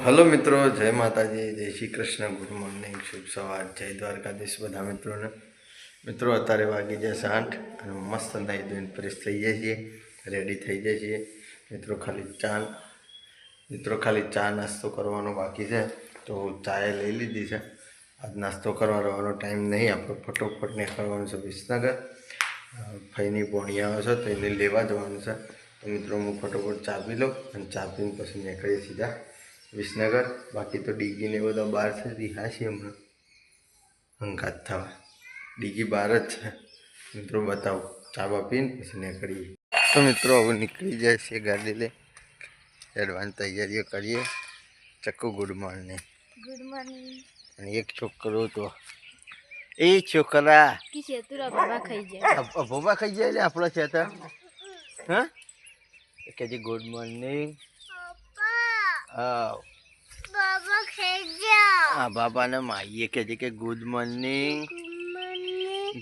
Hello મિત્રો, જય માતાજી, જય શ્રી કૃષ્ણ, ગુડ મોર્નિંગ, શુભ સવાર, જય દ્વારકાધીશ બધા મિત્રોને. મિત્રો અત્યારે વાગી જશે 8 અને મસ્ત નાહી ધોઈને ફ્રેશ થઈ જાય છીએ, રેડી થઈ જાય છીએ. મિત્રો ખાલી ચા નાસ્તો કરવાનો બાકી છે, તો ચાએ લઈ લીધી છે. આજ નાસ્તો કરવા રહેવાનો ટાઈમ નહીં, આપણે ફટોફટ નીકળવાનું છે વિસનગર. ફઈની પોણી આવે છે તો એને લેવા જવાનું છે. તો મિત્રો હું ફટોફટ ચા પી લઉં અને ચા પીને પછી નીકળીએ સીધા વિસનગર. બાકી તો ડીગીને બધા બહાર છે, રિહા છે હમણાં હંગાત થવા. ડીગી બહાર જ છે. મિત્રો બતાવો, ચા બા પીને પછી નીકળીએ. તો મિત્રો હવે નીકળી જાય છે ગાડી લઈ, એડવાન્સ તૈયારીઓ કરીએ. ચક્કુ ગુડ મોર્નિંગ. Good morning. અને એક છોકરો તો એ છોકરા કી શેતુરા બાબા ખાઈ જાય. ભોબા ખાઈ જાય એટલે આપણો છે તો હા કે ગુડ મોર્નિંગ. હા બાબા ખાઈ જાય. હા બાબાને માઈએ કે ગુડ મોર્નિંગ,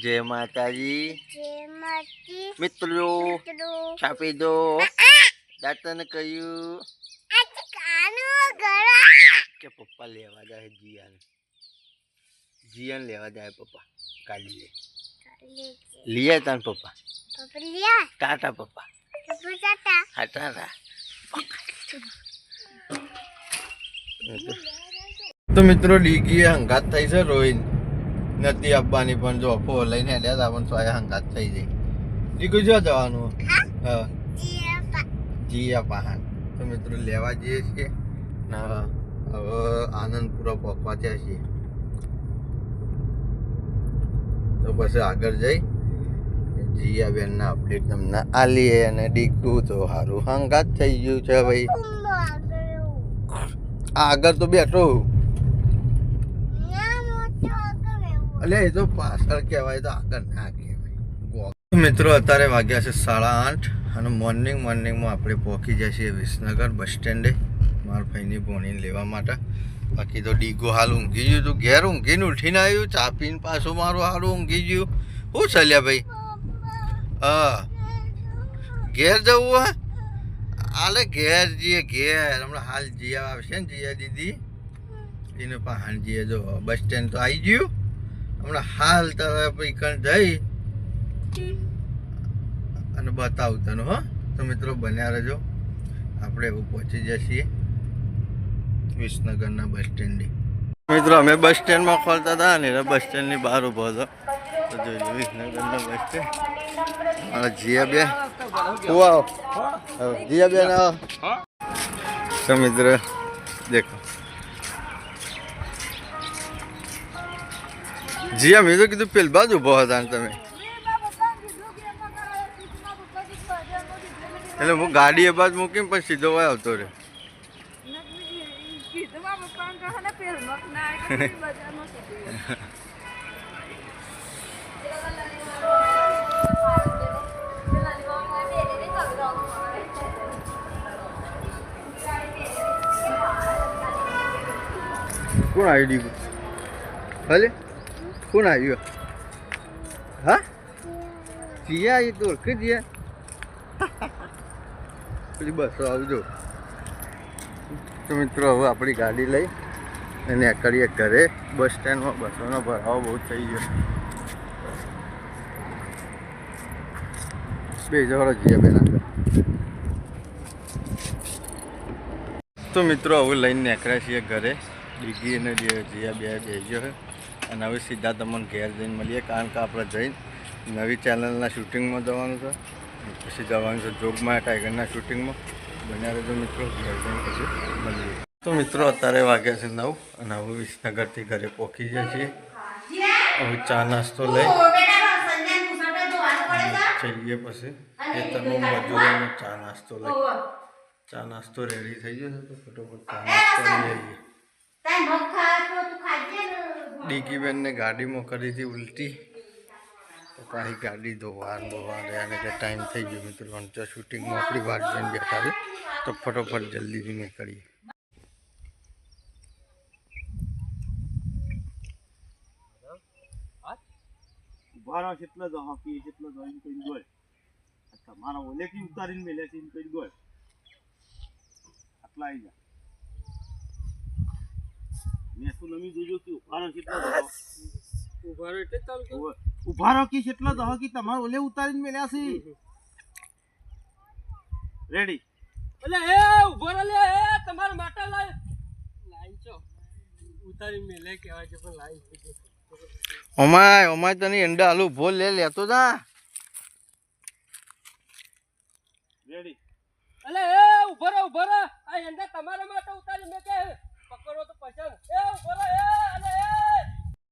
જય માતાજી. જય માતી. મિત્રો છાપી દો. દાંતને કહ્યું કે પપ્પા લેવા જાય જીયાન લેવા જાય પપ્પા કાલી લે તાન પપ્પા ટાટા પપ્પા હા ટાટા. તો મિત્રો ડીગી હંગાત થઈ છે, રોહિન નથી આપવાની પણ જો અફો લઈને હેડ્યા પણ સ્વાય હંગાત થઈ જાય. ડીગું જો જવાનું હા જીયા પહાણ. તો મિત્રો લેવા જઈએ છીએ ના હવે આનંદપુરા પહોંચવા ત્યાં છીએ. તો પછી આગળ જઈ જીયા બેનના અપડેટ તમને આલીએ. અને ડીકું તો સારું હંગાત થઈ ગયું છે ભાઈ. આગળ તો બેઠો એટલે એ તો પાછળ કહેવાય, તો આગળ ના કહેવાય. મિત્રો અત્યારે વાગ્યા છે 8:30 અને મોર્નિંગમાં આપણે પહોંચી જાય છીએ વિસનગર બસ સ્ટેન્ડે મારા ભાઈની ભોણીને લેવા માટે. બાકી તો ડીગો હાલ ઊંઘી ગયું હતું, ઘેર ઊંઘીને ઉઠીને આવ્યું, ચા પીને પાછું મારું હારું ઊંઘી ગયું. શું ચાલ્યા ભાઈ? હા ઘેર જવું હા હાલે ઘેર જઈએ ઘેર. હમણાં હાલ જીયા આવશે ને જીયા દીદી એને પહાણ જઈએ. જો બસ સ્ટેન્ડ તો આવી ગયું. હમણાં હાલ તરફ કણ જઈ અને બતાવું તને હો. તો મિત્રો બન્યા રહેજો, આપણે એવું પહોંચી જઈએ છીએ વિસનગરના બસ સ્ટેન્ડે. મિત્રો અમે બસ સ્ટેન્ડમાં ખોલતા હતા ને બસ સ્ટેન્ડની બહાર ઊભો હતો. તો જોઈ લો વિસનગરના બસ સ્ટેન્ડ. મારા જીયા બે જીયા બેન તો મિત્રો દેખો જીયા મેં તો કીધું પેલ બાજુ ઊભો હતા ને તમે. એટલે હું ગાડી એ બાજુ મૂકીને પછી સીધો હોય આવતો રહ્યો. કોણ આવ્યું ડીગું? ભલે કોણ આવ્યું? હા જીયા એ તો ઓળખી જીયા પેલી બસો આવજો. તો મિત્રો હવે આપણી ગાડી લઈ અને કરીએ ઘરે. બસ સ્ટેન્ડમાં બસોનો ભરાવો બહુ થઈ ગયો. બે જવાળો જીયા બેન આગળ. તો મિત્રો હવે લઈને નીકળ્યા છીએ ઘરે. ડીગી અને જીયા બે ગયો છે અને હવે સીધા તમને ઘેર જઈને મળીએ, કારણ કે આપણે જઈને નવી ચેનલના શૂટિંગમાં જવાનું છે. પછી જવાનું છે જોગમાં ટાઈગરના શૂટિંગમાં. બન્યા રહેજો મિત્રો, ઘેર જઈને પછી મળીએ. તો મિત્રો અત્યારે વાગ્યા છે 9 અને હવે વિસનગરથી ઘરે પહોંચી જાય છીએ. હવે ચા નાસ્તો લઈ જઈએ પછી ખેતરમાં મજૂરોને ચા નાસ્તો લઈ. ચા નાસ્તો રેડી થઈ ગયો છે તો ફટોફટ ચા નાસ્તો લઈ આવીએ. ડીગી બેનને ગાડીમાં કરી હતી ઉલટી, તો પાછી ગાડી ધોવા રહ્યા કે ટાઈમ થઈ ગયો મિત્રો. અંતર શૂટિંગમાં આપણી વાત જોઈને બેઠા છે તો ફટોફટ જલ્દીથી નીકળીએ. ઉભારો કેટલો જ હોકી કેટલો જ હોય કોઈ ગોળ તમારા ઓલેથી ઉતારીને મેલે છે કોઈ ગોળ આટલા આવી જાય. મેં શું નમી જોજો કે ઉભા રહો કેટલા દહો ઉભા રહો કે કેટલા દહો કે તમારે ઓલે ઉતારીને મેલ્યા છે રેડી એટલે એ ઉભો રહો લે એ તમારા માટે લાઈન છો ઉતારી મેલે કહેવાય છે પણ લાઈન ઓમાય તને અંડા આલુ ભોલ લેતો જા રેડી એટલે એ ઉભો રહો આ એંડા તમારા માટે ઉતારી મે કે પકડો તો પછાડ એ ઉભો રહો એ અને એ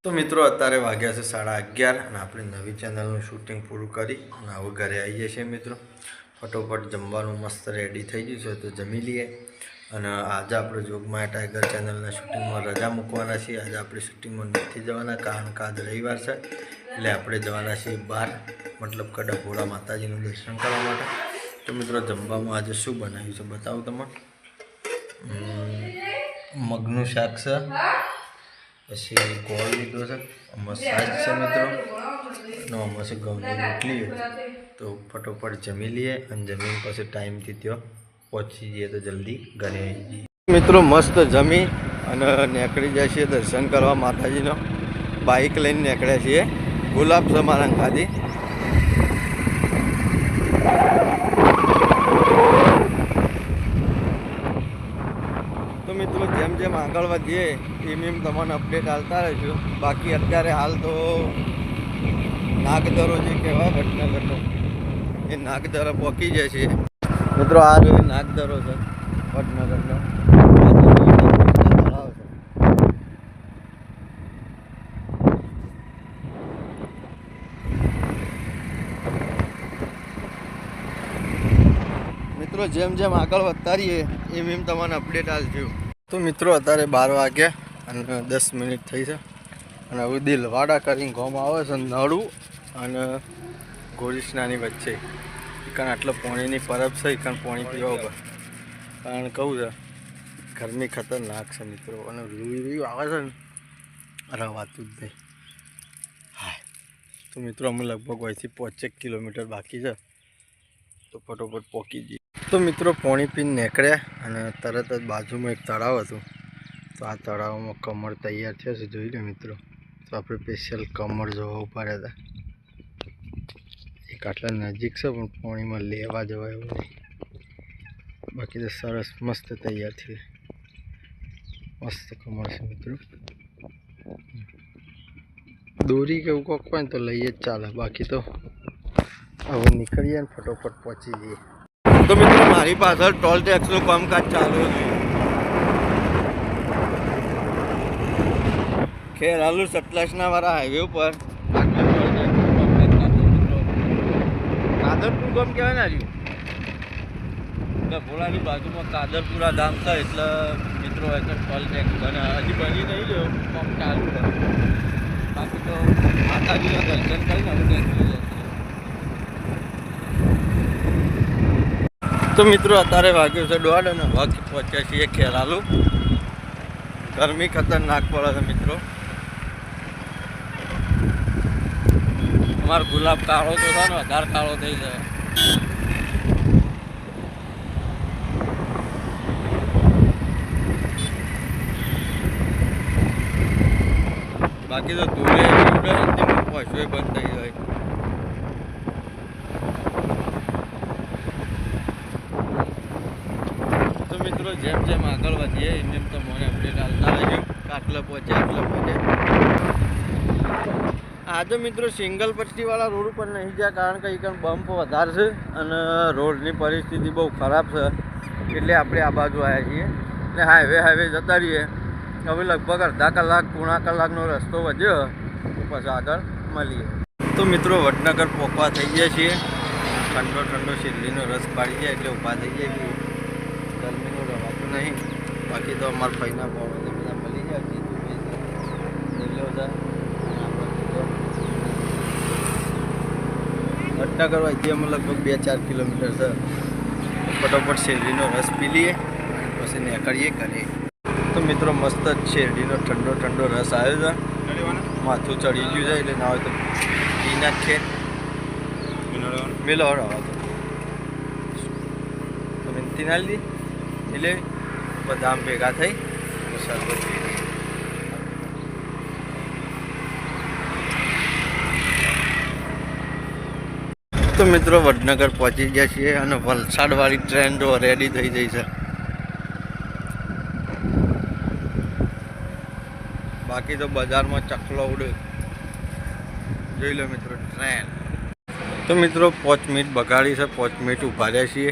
તો મિત્રો અત્યારે વાગ્યા છે 11:30 અને આપણે નવી ચેનલનું શૂટિંગ પૂરું કરી અને હવે ઘરે આવીએ છીએ મિત્રો ફટોફટ જમવાનું મસ્ત રેડી થઈ ગયું છે તો જમી લઈએ અને આજે આપણે જોગમાયા ટાઈગર ચેનલના શૂટિંગમાં રજા મૂકવાના છીએ આજે આપણે શૂટિંગમાં નથી જવાના કારણ કે આજ રવિવાર છે એટલે આપણે જવાના છીએ બહાર મતલબ કે ડભોળા માતાજીનું દર્શન કરવા માટે તો મિત્રો જમવામાં આજે શું બનાવ્યું છે બતાવું તમને મગનું શાક છે પછી ગોળ લીધો છે આમાં સાજ છે મિત્રો અને આમાં છે ઘઉંની રોટલી તો ફટોફટ જમી લઈએ અને જમીન પછી ટાઈમથી ત્યાં પહોંચી જઈએ તો જલ્દી ઘરે આવી જઈએ મિત્રો મસ્ત જમી અને નીકળી જાય છીએ દર્શન કરવા માતાજીનો બાઇક લઈને નીકળ્યા છીએ ગુલાબ સમારંગ ખાધી તો મિત્રો જેમ જેમ આગળ વધીએ એમ તમને અપડેટ આવતા રહીશું બાકી અત્યારે હાલ તો નાગદરો જે કહેવાય વડનગરનો એ નાગદરો પહોંચી જાય છે મિત્રો આ રહ્યો નાગદરો છે વડનગરનો તળાવ છે મિત્રો જેમ જેમ આગળ વધતા રહીએ એમ તમને અપડેટ આવજો તો મિત્રો અત્યારે 12 વાગ્યા અને 10 મિનિટ થઈ છે અને હવે દિલવાડા કરીને ગામ આવે છે નળું અને ગોરીસનાની વચ્ચે કારણ આટલો પાણીની પરબ છે કારણ પાણી પીવા ઉપર કારણ કહું છે ગરમી ખતરનાક છે મિત્રો અને રૂઈ આવે છે ને રવાતું જ નહીં હા તો મિત્રો અમે લગભગ અહીંથી 5 કિલોમીટર બાકી છે તો ફટોફટ પહોંચી જઈએ તો મિત્રો પાણી પીને નીકળ્યા અને તરત જ બાજુમાં એક તળાવ હતું તો આ તળાવમાં કમળ તૈયાર થયો છે જોઈ લો મિત્રો તો આપણે સ્પેશિયલ કમળ જોવા ઉભા રહ્યા હતા એક આટલા નજીક છે પણ પાણીમાં લેવા જવાય એવું નહીં બાકી તો સરસ મસ્ત તૈયાર થયું મસ્ત કમળ છે મિત્રો દોરી કે એવું કોક હોય ને તો લઈએ જ ચાલે બાકી તો હવે નીકળીએ ને ફટોફટ પહોંચી જઈએ તો મિત્રો મારી પાછળ ટોલ ટેક્સનું કામકાજ ચાલુ હતું ખેર હાલુ સતલાસના વાળા હાઈવે ઉપર કાદરપુર ગામ કહેવાય ને હજુ ડભોળાની બાજુમાં કાદરપુરા ગામ છે એટલે મિત્રો ટોલ ટેક્સ બને હજી બની નહીં રહ્યો કામ ચાલુ છે બાકી તો માતાજીના દર્શન કરીને હવે નીકળી જશે તો મિત્રો અત્યારે વાગ્યું છે 1:30 અને વાગે પહોંચ્યા છીએ ખેરાલુ ગરમી ખતરનાક પડે છે મિત્રો અમારો ગુલાબ કાળો તો છે ને વધારે કાળો થઈ જાય બાકી તો ધૂળે પહોંચવે બંધ થઈ જાય મિત્રો જેમ જેમ આગળ વધીએ એમ એમ તો મને અપડેટ આવતા રહેજો આટલે પહોંચ્યા આજે મિત્રો સિંગલ પટ્ટીવાળા રોડ ઉપર નહીં ગયા કારણ કે અહીં બમ્પ વધારે છે અને રોડની પરિસ્થિતિ બહુ ખરાબ છે એટલે આપણે આ બાજુ આવ્યા છીએ અને હાઈવે જતા રહીએ હવે લગભગ અડધા કલાક પોણા કલાકનો રસ્તો વધ્યો તો પછી આગળ મળીએ તો મિત્રો વડનગર પહોંચવા થઈ ગયા છીએ ઠંડો શેરડીનો રસ પાડી જાય એટલે ઊભા થઈ જાય છીએ ગરમીનું રવાતું નહીં બાકી તો અમારા ફઈના ભાવને બધા મળી જાય વડનગર અહીંથી અમે લગભગ 2-4 કિલોમીટર છે ફટોફટ શેરડીનો રસ પી લઈએ પછી નીકળીએ કરીએ તો મિત્રો મસ્ત જ શેરડીનો ઠંડો રસ આવ્યો છે માથું ચડી ગયું છે એટલે ના હોય તો પી નાખીએ મેલો હવા તો વિનંતી ના લીધી એટલે બધા આમ ભેગા થઈ શરબત પી લઈએ તો મિત્રો વડનગર પહોંચી ગયા છીએ અને વલસાડવાળી ટ્રેન જો રેડી થઈ ગઈ છે. બાકી તો બજારમાં ચકલો ઉડે. જોઈ લો મિત્રો ટ્રેન. તો મિત્રો 5 મિનિટ બગાડી છે, 5 મિનિટ ઊભા રહ્યા છીએ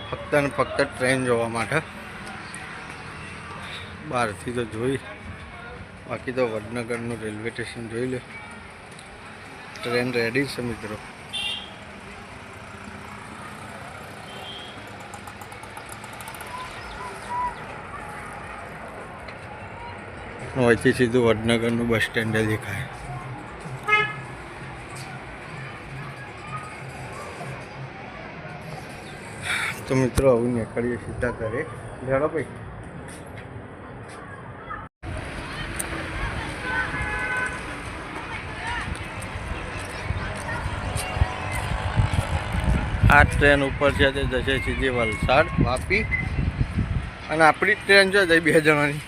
ફક્ત ને ફક્ત ટ્રેન જોવા માટે. બહારથી તો જોઈ, બાકી તો વડનગરનું રેલવે સ્ટેશન જોઈ લો. ટ્રેન રેડી છે મિત્રો. અહીંથી સીધું વડનગરનું બસ સ્ટેન્ડ દેખાય. તો મિત્રો આવું નીકળીએ સીધા ઘરે. લેડો ભાઈ. આ ટ્રેન ઉપર છે તે જશે સીધી વલસાડ વાપી. અને આપણી ટ્રેન છે તે 2 જણાની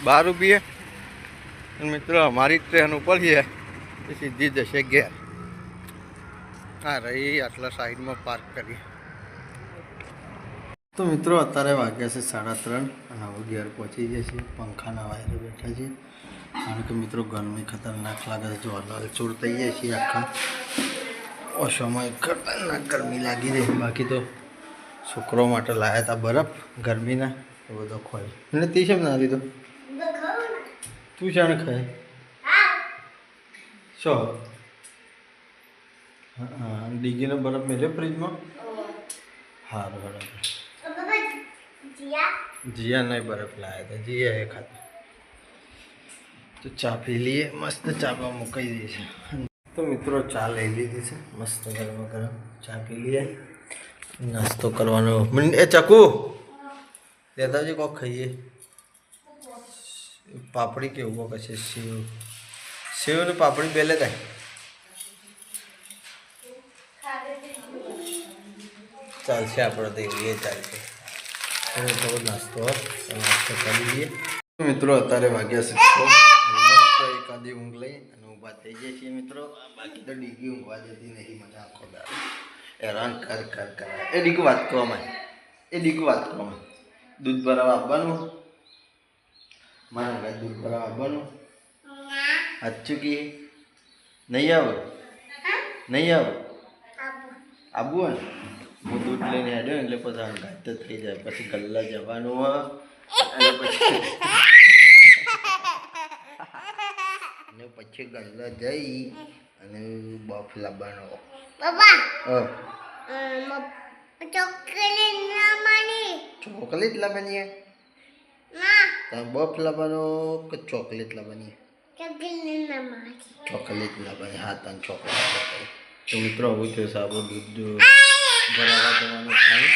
બહાર ઊભી છે. મિત્રો અમારી ટ્રેન ઉપર છે એ સીધી જશે ઘેર. હા રહી આટલા સાઈડમાં પાર્ક કરી. તો મિત્રો અત્યારે વાગ્યા છે 3:30 અને હવે ઘેર પહોંચી ગયા છીએ. પંખાના વાયરે બેઠા છીએ કારણ કે મિત્રો ગરમી ખતરનાક લાગે છે. જો લાલચોળ થઈ જાય છે આખા. ઓછોમાં ખતરનાક ગરમી લાગી રહી. બાકી તો છોકરો માટે લાવ્યા હતા બરફ ગરમીના, એ બધો ખોય. અને તે શેમ ના લીધો? તું શાણે ખાય? શું? હા ડીગીનો બરફ મેળ્યો ફ્રીજમાં. સારું બરાબર. જીયા નહીં બરફ લાવ્યા હતા, જીયા એ ખાતું. તો ચા પી લઈએ. મસ્ત ચામાં મુકાઈ દઈએ છે. તો મિત્રો ચા લઈ લીધી છે, મસ્ત ગરમ ગરમ ચા પી લઈએ. નાસ્તો કરવાનો. એ ચકુ દાદાજી કોક ખાઈએ. પાપડી કેવું કશે સેવ સેવ ને પાપડી બે લેતા. ચાલશે આપણે તો એવું એ ચાલશે. થોડો નાસ્તો કરી લઈએ. મિત્રો અત્યારે વાગ્યા છે મસ્ત એકાદી ઊંઘ લઈ અને ઊભા થઈ જાય છીએ મિત્રો. બાકી તો ડીગી ઊંઘવા જતી નહીં. મને આખો દાડો હેરાન કર એ ડીગુ વાત કરવામાં. દૂધ ભરાવા આપવાનું. મારા ભાઈ દૂધ ભરાવા આપવાનું. સાચું કે નહીં આવે? આબુ ને હું દૂધ લઈને હેડ્યો એટલે પછી ઘાટ થઈ જાય. પછી ગલ્લા જવાનું હોય અને પછી ગલ્લા જઈ અને બફ લાવવાનો. ચોકલેટ લાવવાની? બફ લાવવાનો કે ચોકલેટ લાવવાની? ચોકલેટ લાવવાની. હા તને ચોકલેટ લાવવાની. તો મિત્રો આવું થયું છે આપણું દૂધ ભરાવા જવાનું ટાઈમ.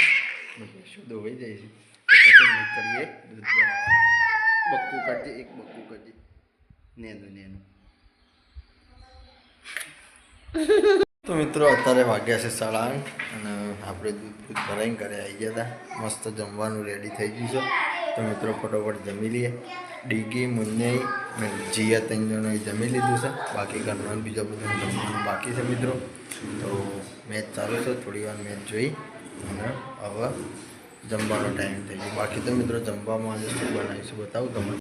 શુદ્ધ હોઈ જાય છે પછી નીકળીએ દૂધ ભરાવા. બક્કું કરજે, એક બક્કું કરજે. નેનું તો મિત્રો અત્યારે વાગ્યા છે 8:30 અને આપણે દૂધ ભરાઈને ઘરે આવી ગયા હતા. મસ્ત જમવાનું રેડી થઈ ગયું છે. તો મિત્રો ફટોફટ જમી લઈએ. ડીગી મુન્ને જીયા 3 જણોએ જમી લીધું છે. બાકી ઘરનું બીજા બધું જમવાનું બાકી છે મિત્રો. તો મેચ ચાલુ છે, થોડી વાર મેચ જોઈ અને હવે જમવાનો ટાઈમ થઈ ગયો. બાકી તો મિત્રો જમવામાં આજે શું બનાવીશું બતાવું તમને.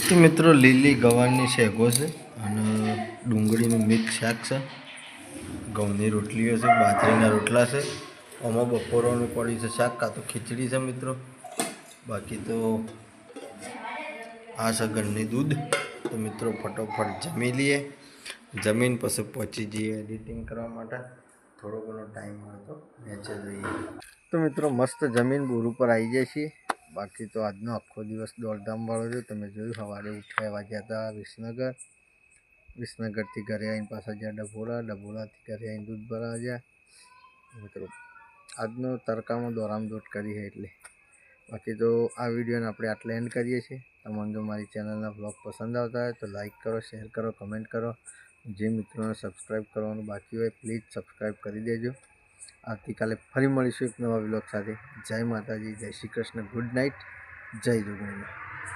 તો મિત્રો લીલી ગવારની શેગો છે અને ડુંગળીનું મિક્સ શાક છે. ઘઉંની રોટલીઓ છે, બાજરીના રોટલા છે. આમાં બપોરનું પડી છે શાક, કાં તો ખીચડી છે મિત્રો. બાકી તો આ છે ઘરની દૂધ. તો મિત્રો ફટોફટ જમી લઈએ. જમીન પછી પહોંચી જઈએ એડિટિંગ કરવા માટે. થોડો ઘણો ટાઈમ મળે તો મેચે જોઈએ. તો મિત્રો મસ્ત જમીન બોર ઉપર આવી જાય છીએ. બાકી તો આજનો આખો દિવસ દોડધામવાળો છે. તમે જોયું સવારે ઉઠ્યા વાગ્યા હતા વિસનગરથી ઘરે આવીને પાછા જ્યાં ડભોળાથી ઘરે આવીને દૂધ ભરાવા ગયા. મિત્રો આજનો તડકામાં દોડ કરી છે એટલે. બાકી તો આ વિડીયોને આપણે આટલે એન્ડ કરીએ છીએ. તમને જો મારી ચેનલના બ્લોગ પસંદ આવતા હોય તો લાઈક કરો, શેર કરો, કમેન્ટ કરો. જે મિત્રોને સબસ્ક્રાઈબ કરવાનું બાકી હોય પ્લીઝ સબસ્ક્રાઈબ કરી દેજો. આવતીકાલે ફરી મળીશું એક નવા બ્લોગ સાથે. જય માતાજી, જય શ્રી કૃષ્ણ, ગુડ નાઇટ, જય જોગણી.